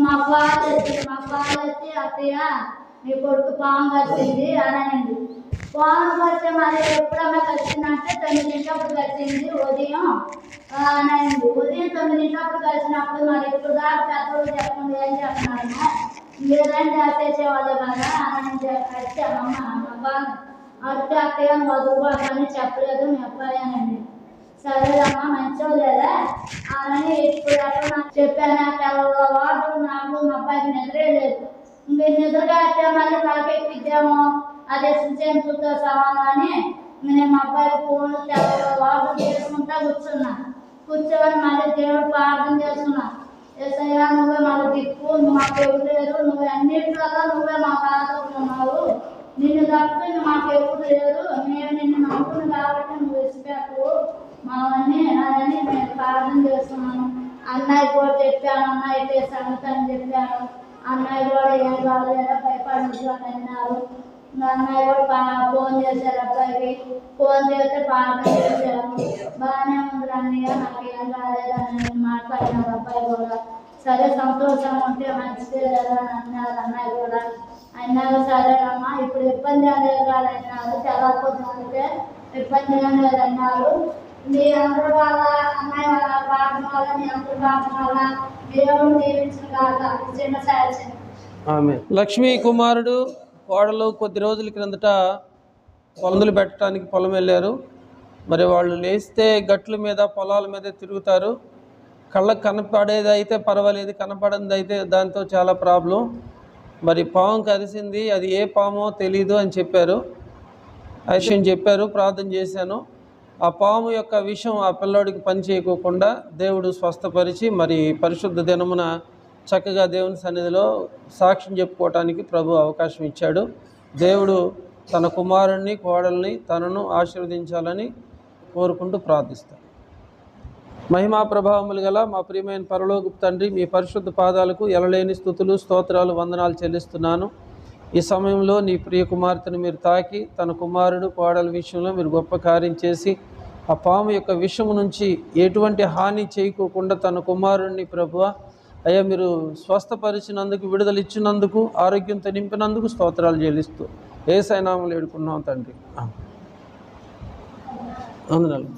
మా పాలు వచ్చి అత్తయ్య మీ కొడుకు పాము కలిసింది అని అనింది. పాము కలిసి మరి ఎప్పుడన్నా కలిసిందంటే 9 కలిసింది ఉదయం అని అనింది. ఉదయం 9 కలిసినప్పుడు మరి ఇప్పుడు దాకా పెద్దలు చెప్పండి ఏం చెప్తున్నాను, లేదంటే అట్టేసేవాళ్ళు కదా అని వచ్చామమ్మ బాగా అట్టే అత్తయ్య వదులుబాటని చెప్పలేదు మీ అబ్బాయి అనండి. సరేదమ్మా మంచో లేదా అని ఇప్పుడు ఎక్కడ నాకు చెప్పాను. వాడు నాకు మా అబ్బాయికి నిద్రే లేదు. మీరు నిద్రగా అయితే మళ్ళీ తలకెక్కిద్దామో అదే సుచేంతుతో సమానం అని నేను మా అబ్బాయికి ఫోన్ వాడు చేసుకుంటా కూర్చొని మళ్ళీ దేవుడు ప్రార్థన చేస్తున్నా. ఏసయ్యా నువ్వే మాకు దిక్కు, మాకు ఎవరు లేరు, నువ్వు అన్నింటిలో నువ్వే మాకు ఆదుకున్నావు, నిన్ను తప్ప మాకు ఎవరు లేరు, నేను నిన్ను నమ్ముకుని కాబట్టి నువ్వు ఇష్టపెట్టు మావన్నీ అని నేను ప్రార్థన చేస్తున్నాను. అన్నయ్య కూడా చెప్పాను, అన్నయ్య సంగతి అని చెప్పాను. అన్నయ్య కూడా ఏం కాలేదా భయపడింది అని అన్నారు. అన్నయ్య కూడా ఫోన్ చేశారు అబ్బాయికి. ఫోన్ చేస్తే ప్రార్థన చేశాను. బాగానే ఉంది అన్నయ్య, నాకు ఏం కాలేదని మాట్లాడినారు అబ్బాయి కూడా. సరే సంతోషం ఉంటే మంచిదే కదా అని అన్నారు అన్నయ్య కూడా. అన్నారు సరేనమ్మా ఇప్పుడు ఇబ్బంది అనేది కాదు అన్నారు. తెలవకపోతే ఇబ్బందిగా లేదన్నారు. మీ అందరూ వాళ్ళ అన్నయ్య వాళ్ళ ప్రార్థన వల్ల మీ అందరూ ప్రార్థన వల్ల దేవుడు దీవించిన కాక చిన్న సాయం. లక్ష్మీ కుమారుడు కోడలు కొద్ది రోజుల క్రిందట పొలందులు పెట్టడానికి పొలం వెళ్ళారు. మరి వాళ్ళు లేస్తే గట్ల మీద పొలాల మీద తిరుగుతారు. కళ్ళకు కనపడేది అయితే పర్వాలేదు, కనపడేది అయితే దాంతో చాలా ప్రాబ్లం. మరి పాము కరిసింది, అది ఏ పామో తెలీదు అని చెప్పారు. ఆ విషయం చెప్పారు, ప్రార్థన చేశాను. ఆ పాము యొక్క విషం ఆ పిల్లోడికి పని చేయకోకుండా దేవుడు స్వస్థపరిచి మరి పరిశుద్ధ దినమున చక్కగా దేవుని సన్నిధిలో సాక్ష్యం చెప్పుకోవటానికి ప్రభు అవకాశం ఇచ్చాడు. దేవుడు తన కుమారుణ్ణి కోడల్ని తనను ఆశీర్వదించాలని కోరుకుంటూ ప్రార్థిస్తాను. మహిమా ప్రభావములు గల మా ప్రియమైన పరలోకపు తండ్రి, మీ పరిశుద్ధ పాదాలకు ఎలలేని స్తుతులు స్తోత్రాలు వందనాలు చెల్లిస్తున్నాను. ఈ సమయంలో నీ ప్రియ కుమార్తెను మీరు తాకి తన కుమారుడు కోడల విషయంలో మీరు గొప్ప కార్యం చేసి ఆ పాము యొక్క విషము నుంచి ఎటువంటి హాని చేయకోకుండా తన కుమారుడిని ప్రభువ అయ్యా మీరు స్వస్థపరిచినందుకు, విడుదల ఇచ్చినందుకు, ఆరోగ్యంతో నింపినందుకు స్తోత్రాలు చెల్లిస్తూ యేసయ్య నామములో వేడుకున్నాం తండ్రి. వందనాలు.